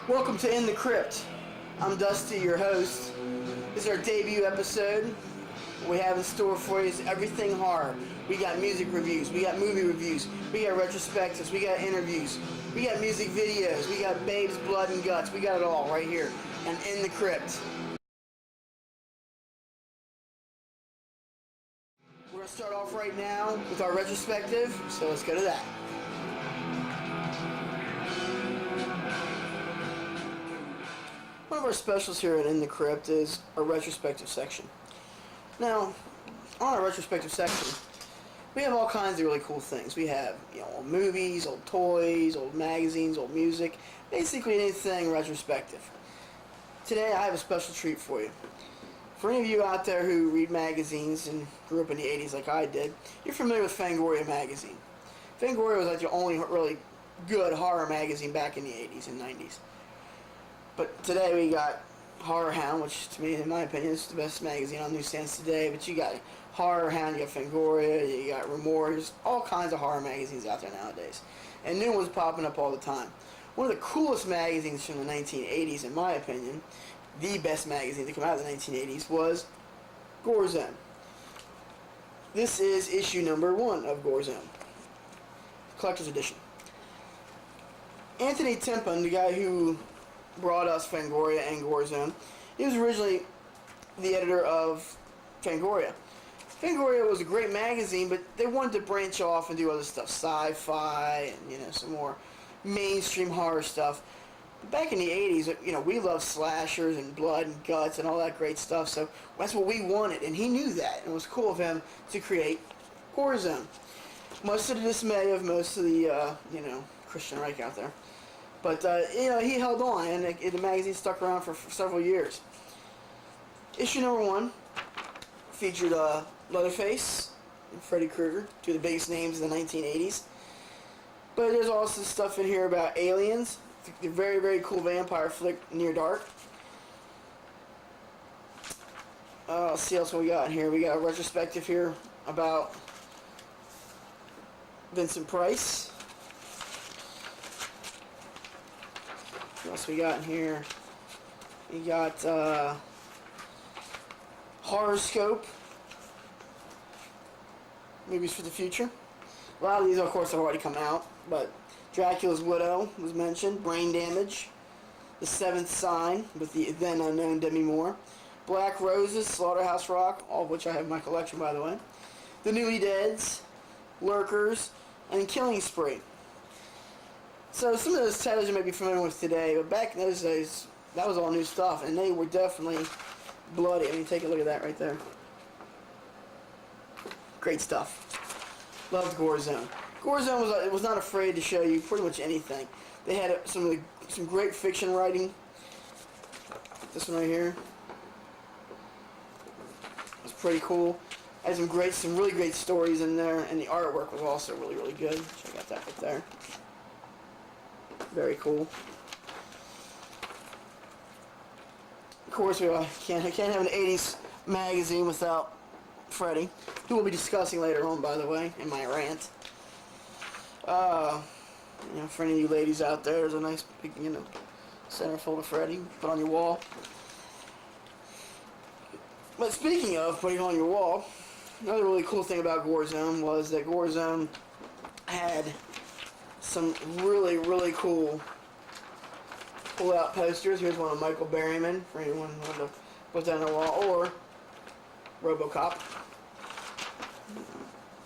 Welcome to In the Krypt. I'm Dusty, your host. This is our debut episode. What we have in store for you is everything horror. We got music reviews, we got movie reviews, we got retrospectives, we got interviews, we got music videos, we got babes, blood, and guts. We got it all right here and In the Krypt. We're going to start off right now with our retrospective, so let's go to that. One of our specials here at In the Krypt is our retrospective section. Now, on our retrospective section, we have all kinds of really cool things. We have, old movies, old toys, old magazines, old music, basically anything retrospective. Today, I have a special treat for you. For any of you out there who read magazines and grew up in the 80s like I did, you're familiar with Fangoria magazine. Fangoria was like the only really good horror magazine back in the 80s and 90s. But today we got Horror Hound, which to me, in my opinion, is the best magazine on newsstands today. But you got Horror Hound, you got Fangoria, you got Remorse, all kinds of horror magazines out there nowadays. And new ones popping up all the time. One of the coolest magazines from the 1980s, in my opinion, the best magazine to come out of the 1980s, was Gore Zone. This is issue number 1 of Gore Zone, collector's edition. Anthony Timpon, the guy who brought us Fangoria and Gore Zone, he was originally the editor of Fangoria. Fangoria was a great magazine, but they wanted to branch off and do other stuff, sci-fi and some more mainstream horror stuff. But back in the 80s, we loved slashers and blood and guts and all that great stuff, so that's what we wanted, and he knew that, and it was cool of him to create Gore Zone. Much to the dismay of most of the, Christian Reich out there. But, he held on, and the magazine stuck around for several years. Issue number 1 featured Leatherface and Freddy Krueger, two of the biggest names in the 1980s. But there's also stuff in here about aliens, the very, very cool vampire flick, Near Dark. Let's see what else we got in here. We got a retrospective here about Vincent Price. What else we got in here? We got Horoscope, movies for the future. A lot of these, of course, have already come out, but Dracula's Widow was mentioned, Brain Damage, The Seventh Sign with the then unknown Demi Moore, Black Roses, Slaughterhouse Rock, all of which I have in my collection, by the way, The Newly Deads, Lurkers, and Killing Spree. So some of those titles you may be familiar with today, but back in those days, that was all new stuff, and they were definitely bloody. I mean, take a look at that right there. Great stuff. Loved Gore Zone. Gore Zone was not afraid to show you pretty much anything. They had some great fiction writing. This one right here was pretty cool. Had some really great stories in there, and the artwork was also really, really good. Check out that right there. Very cool. Of course, we can't have an 80s magazine without Freddy, who we'll be discussing later on, by the way, in my rant. For any of you ladies out there, there's a nice big, centerfold of Freddy. Put on your wall. But speaking of putting on your wall, another really cool thing about Gore Zone was that Gore Zone had some really, really cool pull-out posters. Here's one of Michael Berryman, for anyone who wanted to put that on the wall, or RoboCop.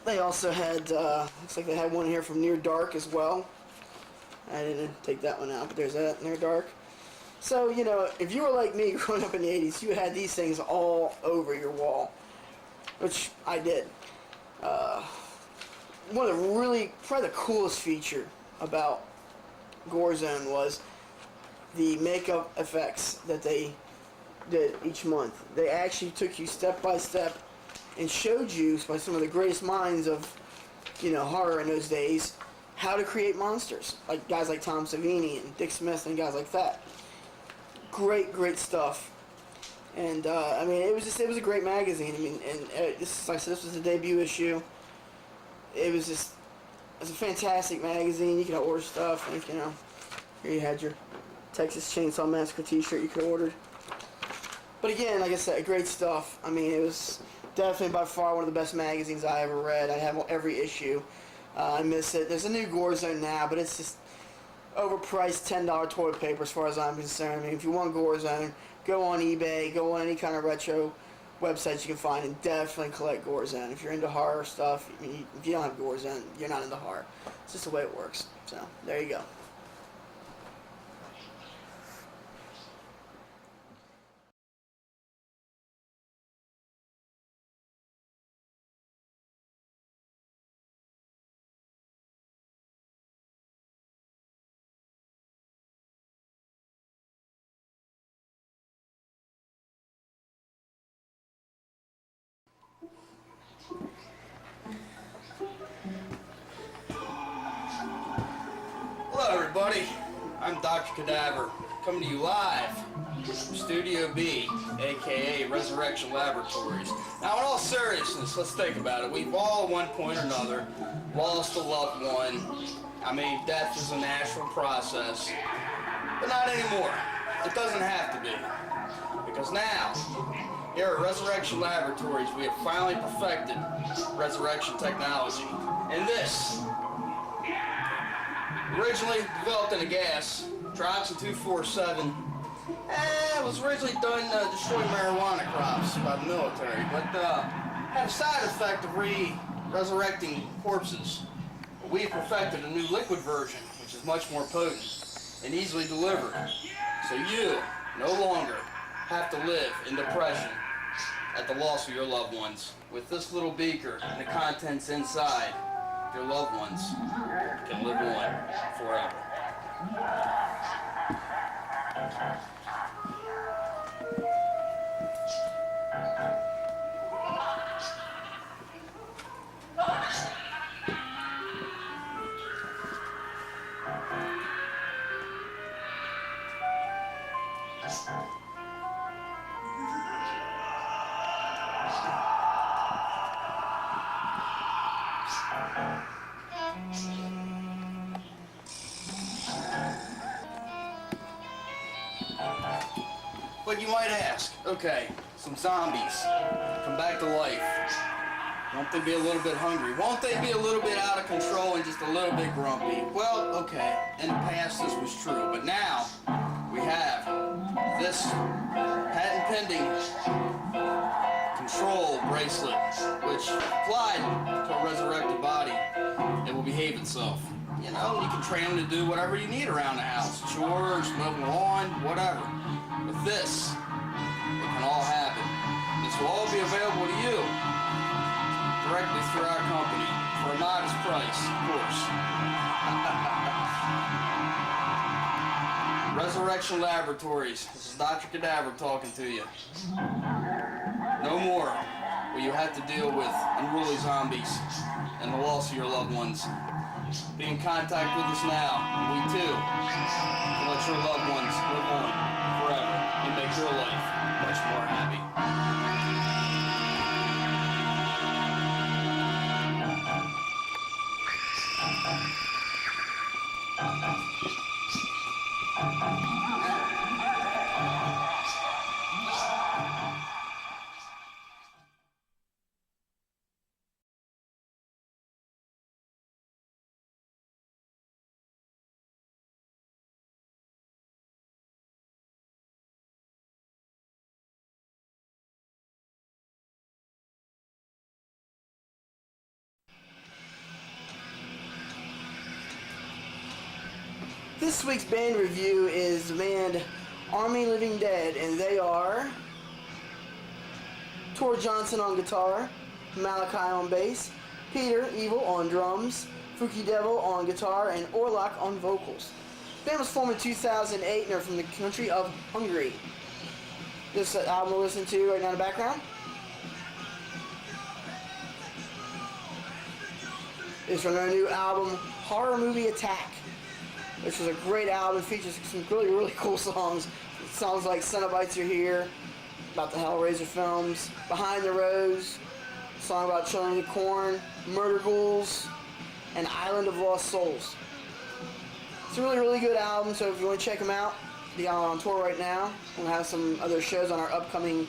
They also had, looks like they had one here from Near Dark as well. I didn't take that one out, but there's that, Near Dark. So, if you were like me growing up in the 80s, you had these things all over your wall, which I did. One of the probably the coolest feature about Gore Zone was the makeup effects that they did each month. They actually took you step by step and showed you, by some of the greatest minds of, horror in those days, how to create monsters. Like guys like Tom Savini and Dick Smith and guys like that. Great, great stuff. And, it was a great magazine. Like I said, this was the debut issue. It was a fantastic magazine. You could order stuff, and, here you had your Texas Chainsaw Massacre t-shirt you could order. But again, like I said, great stuff. I mean, it was definitely by far one of the best magazines I ever read. I have every issue. I miss it. There's a new Gore Zone now, but it's just overpriced $10 toilet paper as far as I'm concerned. I mean, if you want Gore Zone, go on eBay, go on any kind of retro websites you can find, and definitely collect Gore Zone. If you're into horror stuff, I mean, if you don't have Gore Zone, you're not into horror. It's just the way it works. So, there you go. Hello everybody, I'm Dr. Cadaver, coming to you live from Studio B, aka Resurrection Laboratories. Now in all seriousness, let's think about it. We've all at one point or another lost a loved one. I mean, death is a natural process, but not anymore. It doesn't have to be. Because now, here at Resurrection Laboratories, we have finally perfected resurrection technology. And this, originally developed in a gas, Trioxin 247, it was originally done to destroy marijuana crops by the military, but had a side effect of resurrecting corpses. We perfected a new liquid version, which is much more potent and easily delivered, so you no longer have to live in depression at the loss of your loved ones. With this little beaker and the contents inside, your loved ones can live on forever. But you might ask, okay, some zombies come back to life. Won't they be a little bit hungry? Won't they be a little bit out of control and just a little bit grumpy? Well, okay, in the past this was true, but now we have this patent pending control bracelet, which applied to a resurrected body, it will behave itself. You know, you can train them to do whatever you need around the house, chores, mow the lawn, whatever. With this, it can all happen. This will all be available to you directly through our company for a modest price, of course. Resurrection Laboratories. This is Dr. Cadaver talking to you. No more will you have to deal with unruly zombies and the loss of your loved ones. Be in contact with us now, and we too can let your loved ones live on forever and make your life much more happy. This week's band review is the band Army Living Dead, and they are Tor Johnson on guitar, Malachi on bass, Peter Evil on drums, Fuki Devil on guitar, and Orlok on vocals. The band was formed in 2008 and they're from the country of Hungary. This album we're listening to right now in the background is from their new album Horror Movie Attack, which was a great album. It features some really, really cool songs. Songs like Cenobites Are Here, about the Hellraiser films, Behind the Rose, a song about Children of the Corn, Murder Ghouls, and Island of Lost Souls. It's a really, really good album, so if you want to check them out, be on tour right now. We'll have some other shows on our upcoming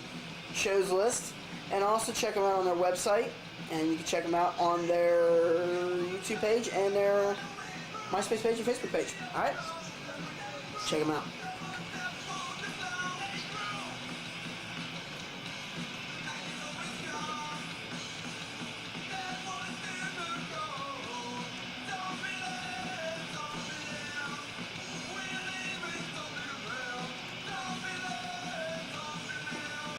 shows list. And also check them out on their website. And you can check them out on their YouTube page and their MySpace page and Facebook page. Alright? Check them out.